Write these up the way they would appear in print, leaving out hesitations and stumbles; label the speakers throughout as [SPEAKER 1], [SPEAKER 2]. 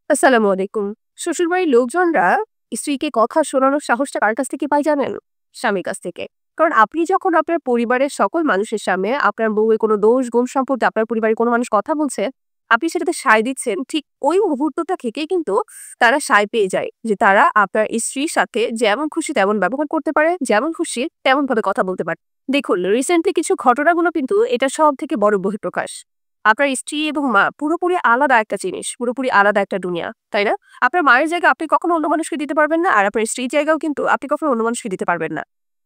[SPEAKER 1] আসসালামু আলাইকুম। শ্বশুরবাড়ির লোকজনরা স্ত্রীকে কথা শোনানোর সাহসটা কার কাছ থেকে পায় জানেন? স্বামীর কাছ থেকে। কারণ আপনি যখন আপনার পরিবারের সকল মানুষের সামনে আপনার বউয়ের কোনো দোষ গুণ সম্পর্কে আপনার পরিবারের কোনো মানুষ কথা বলছে, আপনি সেটাতে সায় দিচ্ছেন, ঠিক ওই মুহূর্তটা থেকেই কিন্তু তারা সায় পেয়ে যায় যে তারা আপনার স্ত্রীর সাথে যেমন খুশি তেমন ব্যবহার করতে পারে, যেমন খুশি তেমনভাবে কথা বলতে পারে। দেখুন রিসেন্টলি কিছু ঘটনাগুলো কিন্তু এটা সবথেকে বড় বহিঃপ্রকাশ। আপনার স্ত্রী এবং মা পুরোপুরি আলাদা একটা জিনিস, পুরোপুরি আলাদা একটা দুনিয়া, তাই না? আপনার মায়ের জায়গা আপনি কখনো অন্য মানুষকে দিতে পারবেন না, আর আপনার স্ত্রীর জায়গাও কিন্তু আপনি কখনো অন্য মানুষকে দিতে পারবেন না।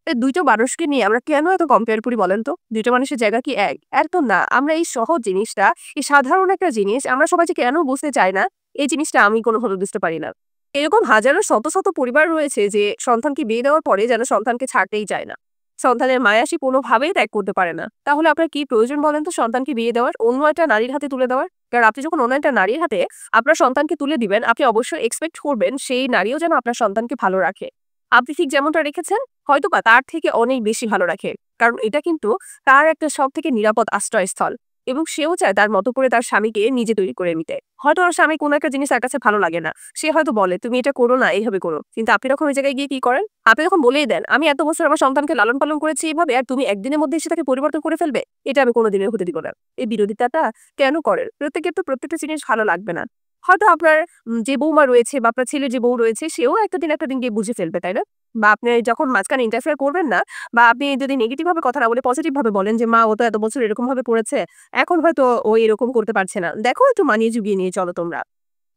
[SPEAKER 1] এই ২ টো মানুষকে নিয়ে আমরা কেন এত কম্পেয়ার করি বলেন তো? ২ টো মানুষের জায়গা কি এক? একদম না। আমরা এই সহজ জিনিসটা, এই সাধারণ একটা জিনিস আমরা সবাই যে কেন বুঝতে চাই না, এই জিনিসটা আমি কোনোভাবে বুঝতে পারি না। এরকম হাজারো শত, শত পরিবার রয়েছে যে সন্তানকে বিয়ে দেওয়ার পরে যেন সন্তানকে ছাড়তেই চায় না। সন্তানের মায়াসী কোনোভাবেই ত্যাগ করতে পারে না। তাহলে আপনার কি প্রয়োজন বলেন তো সন্তানকে বিয়ে দেওয়ার? অন্য একটা নারীর হাতে তুলে দেওয়ার? কারণ আপনি যখন অন্য একটা নারীর হাতে আপনার সন্তানকে তুলে দিবেন, আপনি অবশ্যই এক্সপেক্ট করবেন সেই নারীও যেন আপনার সন্তানকে ভালো রাখে। আপনি ঠিক যেমনটা রেখেছেন, হয়তোবা তার থেকে অনেক বেশি ভালো রাখে। কারণ এটা কিন্তু তার একটা সবথেকে নিরাপদ আশ্রয়স্থল। এবং সেও চায় তার মতো করে তার স্বামীকে নিজে তৈরি করে নিতে। হয়তো ওর স্বামী কোনো একটা জিনিস তার কাছে ভালো লাগে না। সে হয়তো বলে, "তুমি এটা করো না, এইভাবে করো।" কিন্তু আপনি তখন ওই জায়গায় গিয়ে কি করেন? আপনি যখন বলেই দেন, "আমি এত বছর আমার সন্তানকে লালন-পালন করেছি এভাবে, আর তুমি একদিনের মধ্যে এসে তাকে পরিবর্তন করে ফেলবে? এটা আমি কোনোদিনও হতে দিব না।" এই বিরোধিতাটা কেন করেন? প্রত্যেকের তো প্রত্যেকটা জিনিস ভালো লাগবে না। হয়তো আপনার যে বৌমা রয়েছে বা আপনার ছেলের যে বউ রয়েছে সেও একটা দিন একটা দিন গিয়ে বুঝে ফেলবে, তাই না? বা আপনি যখন মাঝখানে ইন্টারফেয়ার করবেন না, বা আপনি যদি নেগেটিভ ভাবে কথা না বলে পজিটিভ ভাবে বলেন যে, "মা ও তো এত বছর এরকম ভাবে করেছে। এখন হয়তো ও এরকম করতে পারছে না। দেখো একটু মানিয়ে চুকিয়ে নিয়ে চলো তোমরা।"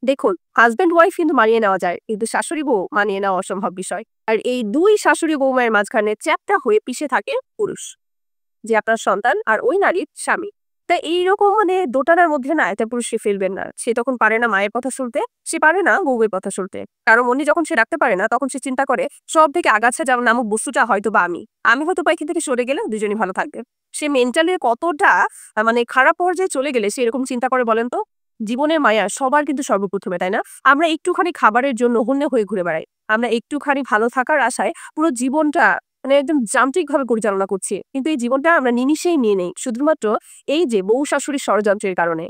[SPEAKER 1] দেখুন, হাসব্যান্ড ওয়াইফ কিন্তু মানিয়ে নেওয়া যায়। কিন্তু শাশুড়ি বউ মানিয়ে নেওয়া অসম্ভব বিষয়। আর এই ২ শাশুড়ি বৌমায়ের মাঝখানে চ্যাপ্টা হয়ে পিষে থাকে পুরুষ। যে আপনার সন্তান আর ওই নারীর স্বামী। তাই এইরকম দোটানার মধ্যে না একটা পুরুষকে ফেলবেন না। সে তখন পারে না মায়ের কথা শুনতে, সে পারে না বউয়ের কথা শুনতে। কারণ উনি যখন সে রাখতে পারে না তখন সে চিন্তা করে সবথেকে আগাছা নামক বস্তুটা হয়তোবা আমি। আমি হয়তোবা এখান থেকে সরে গেলে দুজনই ভালো থাকবে। সে মেন্টালি কতটা খারাপ পর্যায়ে চলে গেলে সে এরকম চিন্তা করে বলেন তো? জীবনের মায়া সবার কিন্তু সর্বপ্রথমে, তাই না? আমরা একটুখানি খাবারের জন্য হন্যে হয়ে ঘুরে বেড়াই। আমরা একটুখানি ভালো থাকার আশায় পুরো জীবনটা একদম যান্ত্রিকভাবে পরিচালনা করছি। কিন্তু এই জীবনটা আমরা নিমিষেই নিয়ে নেই। শুধুমাত্র এই যে বউ শাশুড়ির ষড়যন্ত্রের কারণে।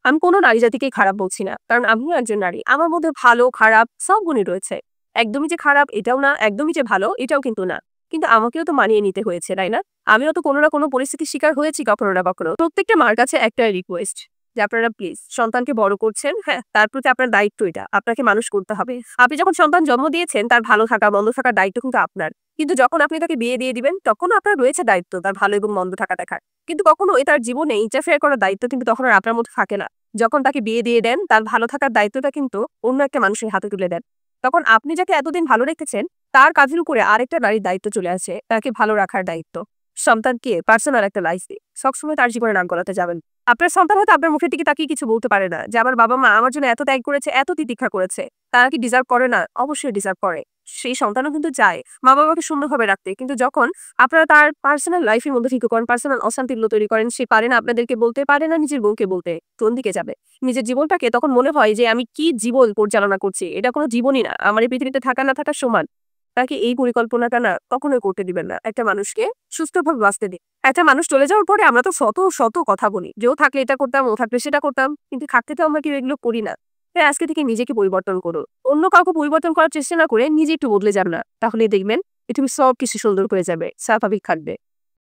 [SPEAKER 1] আমি কোন নারী জাতিকেই খারাপ বলছি না। কারণ আমিও একজন নারী। আমার মধ্যে ভালো খারাপ সব গুণই রয়েছে। একদমই যে খারাপ এটাও না, একদমই যে ভালো এটাও কিন্তু না। কিন্তু আমাকেও তো মানিয়ে নিতে হয়েছে, তাই না? আমিও তো কোন না কোন পরিস্থিতির শিকার হয়েছি কখনো না কখনো। প্রত্যেকটা মার কাছে একটাই রিকোয়েস্ট যে আপনারা প্লিজ সন্তানকে বড় করছেন, হ্যাঁ? তার প্রতি আপনার দায়িত্ব এটা। আপনাকে মানুষ করতে হবে। আপনি যখন সন্তান জন্ম দিয়েছেন তার ভালো থাকা মন্দ থাকার দায়িত্ব কিন্তু আপনার। কিন্তু যখন আপনি তাকে বিয়ে দিয়ে দিবেন তখনও আপনার রয়েছে দায়িত্ব তার ভালো এবং মন্দ থাকা দেখার। কিন্তু কখনোই তার জীবনে ইন্টারফেয়ার করার দায়িত্ব কিন্তু তখন আর আপনার মধ্যে থাকে না। যখন তাকে বিয়ে দিয়ে দেন, তার ভালো থাকার দায়িত্বটা কিন্তু অন্য একটা মানুষের হাতে তুলে দেন। তখন আপনি যাকে এতদিন ভালো রেখেছেন, তার কাঁধের উপরে আরেকটা নারীর দায়িত্ব চলে আসে, তাকে ভালো রাখার দায়িত্ব। সন্তানকে পার্সোনাল একটা লাইফ দিয়ে সবসময় তার জীবনে নাক গলাতে যাবেন। আপনার সন্তান হয়তো আপনার মুখের দিকে তাকিয়ে কিছু বলতে পারে না যে, "আমার বাবা-মা আমার জন্য এত ত্যাগ করেছে, এত তিতিক্ষা করেছে। তারা কি ডিজার্ভ করে না?" অবশ্যই ডিজার্ভ করে। সেই সন্তানও কিন্তু চায় মা-বাবাকে সুন্দরভাবে রাখতে। কিন্তু যখন আপনারা তার পার্সোনাল লাইফ এর মধ্যে ঢুকে করেন, পার্সোনাল অশান্তিগুলো তৈরি করেন, সে পারে না আপনাদেরকে বলতে, পারে না নিজের বউকে বলতে। কোন দিকে যাবে? নিজের জীবনটাকে তখন মনে হয় যে আমি কি জীবন পরিচালনা করছি। এটা কোন জীবনই না। আমার এই পৃথিবীতে থাকা না থাকা সমান। তাকে এই পরিকল্পনাটা না কখনোই করতে দিবেন না। একটা মানুষকে সুস্থভাবে বাঁচতে দিন। একটা মানুষ চলে যাওয়ার পরে আমরা তো শত, শত কথা বলি যে, "ও থাকলে এটা করতাম, ও থাকলে সেটা করতাম।" কিন্তু থাকতে তো আমরা কেউ এগুলো করি না। তাই আজকে থেকে নিজেকে পরিবর্তন করুন। অন্য কাউকে পরিবর্তন করার চেষ্টা না করে নিজে একটু বদলে যান না। তাহলেই দেখবেন পৃথিবীর সবকিছু সুন্দর হয়ে যাবে, স্বাভাবিক থাকবে।